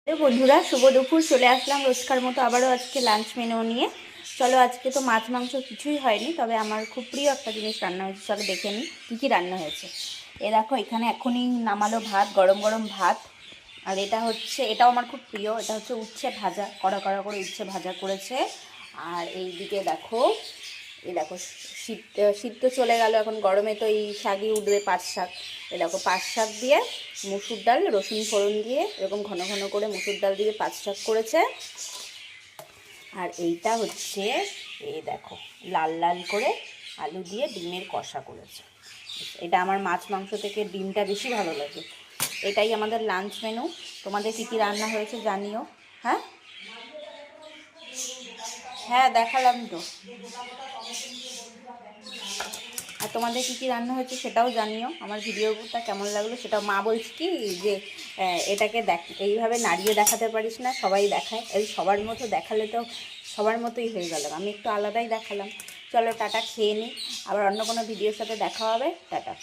বন্ধুরা, শুভ দুপুর। চলে আসলাম রোজকার মতো আবারও আজকে লাঞ্চ মেনু নিয়ে। চলো, আজকে তো মাছ মাংস কিছুই হয়নি, তবে আমার খুব প্রিয় একটা জিনিস রান্না হয়েছে। চলো দেখে নিই কী কী রান্না হয়েছে। এ দেখো, এখানে এখনই নামালো ভাত, গরম গরম ভাত। আর এটাও আমার খুব প্রিয়, এটা হচ্ছে উচ্ছে ভাজা, কড়া কড়া করে উচ্ছে ভাজা করেছে। আর এই দিকে দেখো, এই দেখো, শীত শীত তো চলে গেল, এখন গরমে তো এই শাকই উঠবে, পাট শাক। এই দেখো, পাট শাক দিয়ে মুসুর ডাল, রসুন ফোড়ন দিয়ে এরকম ঘন ঘন করে মুসুর ডাল দিয়ে পাট শাক করেছে। আর এইটা হচ্ছে, এই দেখো, লাল লাল করে আলু দিয়ে ডিমের কষা করেছে। এটা আমার মাছ মাংস থেকে ডিমটা বেশি ভালো লাগে। এটাই আমাদের লাঞ্চ মেনু। তোমাদের কী কী রান্না হয়েছে জানিও। হ্যাঁ হ্যাঁ, দেখালাম তো। আর তোমাদের কী কী রান্না হয়েছে সেটাও জানিও। আমার ভিডিওটা কেমন লাগলো সেটাও। মা বলছে কি যে এটাকে দেখ, এইভাবে নাড়িয়ে দেখাতে পারিস না, সবাই দেখায়। এই সবার মতো দেখালে তো সবার মতোই হয়ে গেল, আমি একটু আলাদাই দেখালাম। চলো টাটা, খেয়ে নিই, আবার অন্য কোনো ভিডিওর সাথে দেখা হবে। টাটা।